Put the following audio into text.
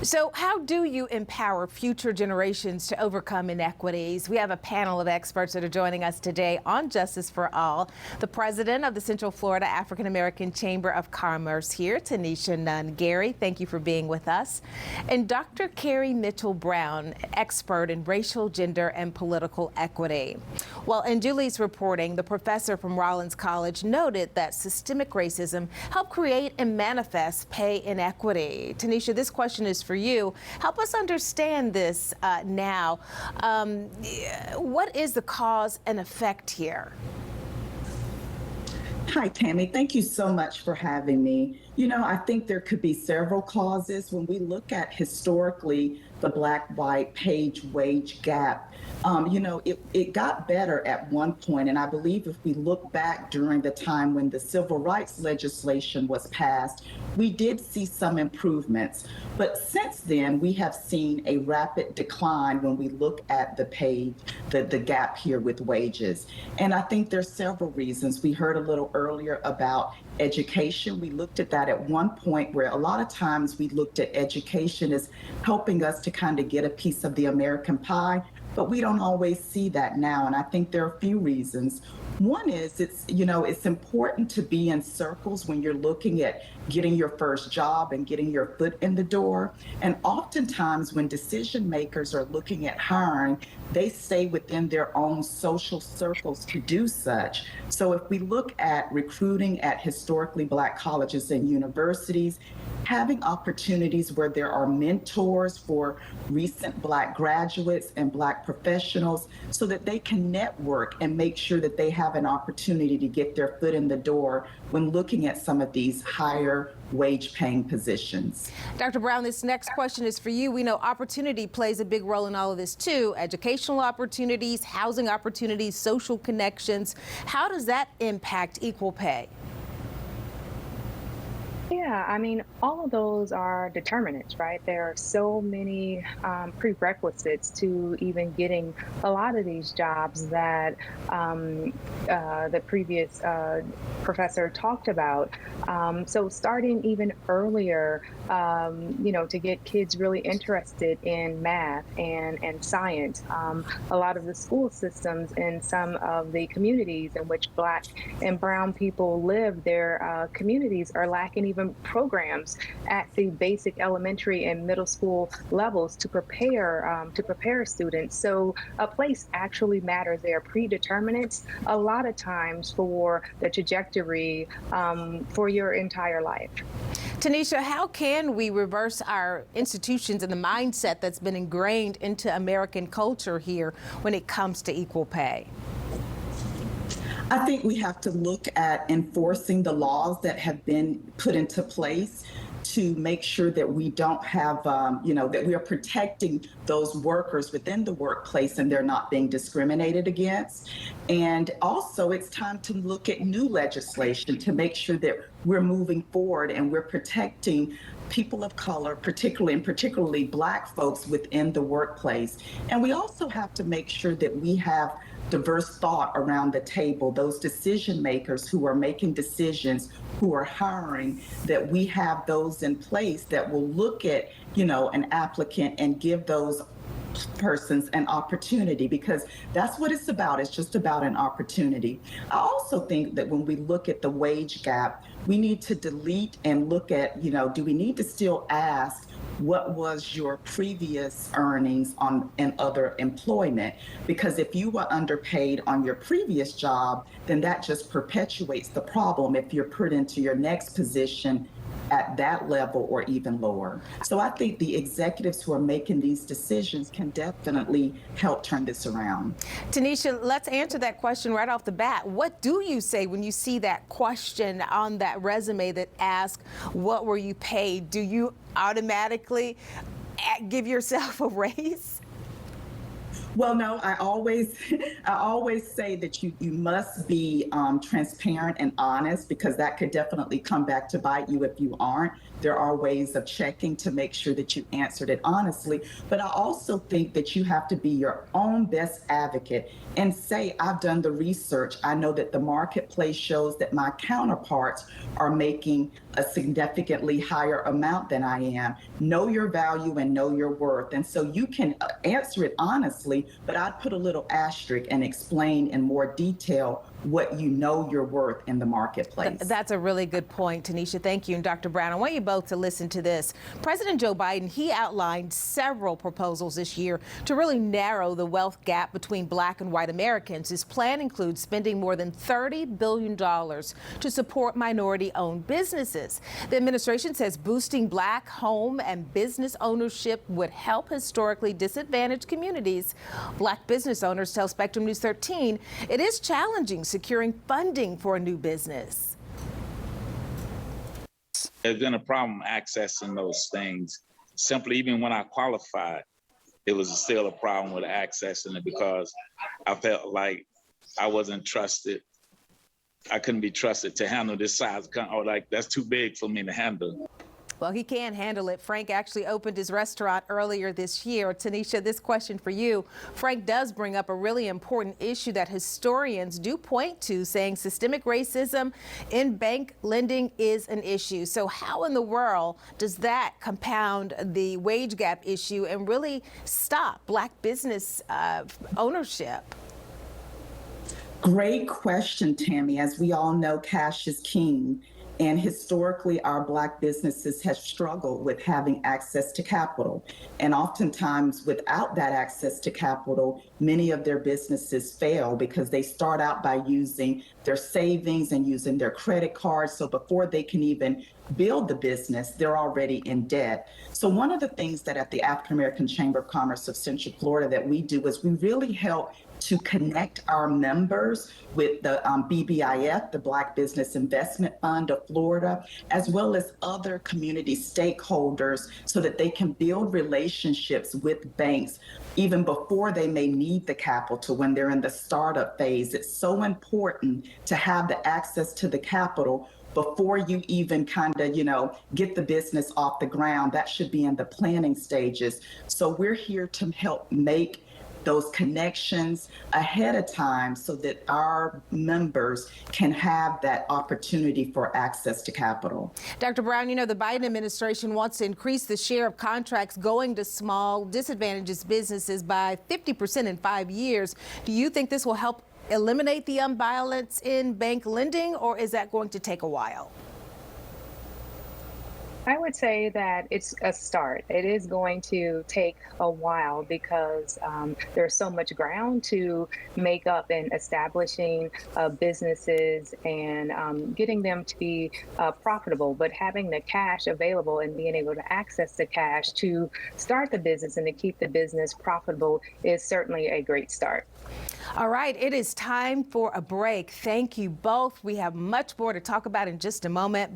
So how do you empower future generations to overcome inequities? We have a panel of experts that are joining us today on Justice for All. The president of the Central Florida African American Chamber of Commerce here, Tanisha Nunn Gary. Thank you for being with us. And Dr. Kerry Mitchell-Brown, expert in racial, gender, and political equity. Well, in Julie's reporting, the professor from Rollins College noted that systemic racism helped create and manifest pay inequity. Tanisha, this question is for you. Help us understand this now. What is the cause and effect here? Hi, Tammy. Thank you so much for having me. I think there could be several causes. When we look at historically the black-white wage gap, it got better at one point. And I believe if we look back during the time when the civil rights legislation was passed, we did see some improvements. But since then, we have seen a rapid decline when we look at the gap here with wages. And I think there's several reasons. We heard a little earlier about education. We looked at that at one point where a lot of times we looked at education as helping us to kind of get a piece of the American pie, but we don't always see that now. And I think there are a few reasons. One is it's important to be in circles when you're looking at getting your first job and getting your foot in the door. And oftentimes when decision makers are looking at hiring, they stay within their own social circles to do such. So if we look at recruiting at historically Black colleges and universities, having opportunities where there are mentors for recent Black graduates and Black professionals so that they can network and make sure that they have an opportunity to get their foot in the door when looking at some of these higher wage paying positions. Dr. Brown, this next question is for you. We know opportunity plays a big role in all of this too. Educational opportunities, housing opportunities, social connections. How does that impact equal pay? Yeah, I mean, all of those are determinants, right? There are so many prerequisites to even getting a lot of these jobs that the previous professor talked about. So starting even earlier, to get kids really interested in math and science. A lot of the school systems in some of the communities in which Black and brown people live, their communities are lacking even programs at the basic elementary and middle school levels to prepare students. So a place actually matters. They are predeterminants a lot of times for the trajectory for your entire life. Tanisha, how can we reverse our institutions and the mindset that's been ingrained into American culture here when it comes to equal pay? I think we have to look at enforcing the laws that have been put into place to make sure that we don't have, that we are protecting those workers within the workplace and they're not being discriminated against. And also it's time to look at new legislation to make sure that we're moving forward and we're protecting people of color, particularly Black folks within the workplace. And we also have to make sure that we have diverse thought around the table, those decision makers who are making decisions, who are hiring, that we have those in place that will look at, an applicant and give those persons an opportunity, because that's what it's about. It's just about an opportunity. I also think that when we look at the wage gap, we need to delete and look at, do we need to still ask what was your previous earnings in other employment? Because if you were underpaid on your previous job, then that just perpetuates the problem if you're put into your next position at that level or even lower. So I think the executives who are making these decisions can definitely help turn this around. Tanisha, let's answer that question right off the bat. What do you say when you see that question on that resume that asks, what were you paid? Do you automatically give yourself a raise? Well, no, I always, I always say that you must be transparent and honest because that could definitely come back to bite you if you aren't. There are ways of checking to make sure that you answered it honestly. But I also think that you have to be your own best advocate and say, I've done the research. I know that the marketplace shows that my counterparts are making a significantly higher amount than I am. Know your value and know your worth. And so you can answer it honestly, but I'd put a little asterisk and explain in more detail what you know you're worth in the marketplace. That's a really good point, Tanisha. Thank you. And Dr. Brown, I want you both to listen to this. President Joe Biden, he outlined several proposals this year to really narrow the wealth gap between Black and white Americans. His plan includes spending more than $30 billion to support minority-owned businesses. The administration says boosting Black home and business ownership would help historically disadvantaged communities. Black business owners tell Spectrum News 13 it is challenging securing funding for a new business. There's been a problem accessing those things. Simply, even when I qualified, it was still a problem with accessing it because I felt like I wasn't trusted. I couldn't be trusted to handle this size, or like that's too big for me to handle. Well, he can handle it. Frank actually opened his restaurant earlier this year. Tanisha, this question for you. Frank does bring up a really important issue that historians do point to, saying systemic racism in bank lending is an issue. So how in the world does that compound the wage gap issue and really stop Black business ownership? Great question, Tammy. As we all know, cash is king. And historically, our Black businesses have struggled with having access to capital. And oftentimes, without that access to capital, many of their businesses fail because they start out by using their savings and using their credit cards. So before they can even build the business, they're already in debt. So one of the things that at the African American Chamber of Commerce of Central Florida that we do is we really help to connect our members with the BBIF, the Black Business Investment Fund of Florida, as well as other community stakeholders so that they can build relationships with banks even before they may need the capital when they're in the startup phase. It's so important to have the access to the capital before you even kind of, get the business off the ground. That should be in the planning stages. So we're here to help make those connections ahead of time so that our members can have that opportunity for access to capital. Dr. Brown, the Biden administration wants to increase the share of contracts going to small disadvantaged businesses by 50% in 5 years. Do you think this will help eliminate the imbalance in bank lending, or is that going to take a while? I would say that it's a start. It is going to take a while because there's so much ground to make up in establishing businesses and getting them to be profitable. But having the cash available and being able to access the cash to start the business and to keep the business profitable is certainly a great start. All right, it is time for a break. Thank you both. We have much more to talk about in just a moment.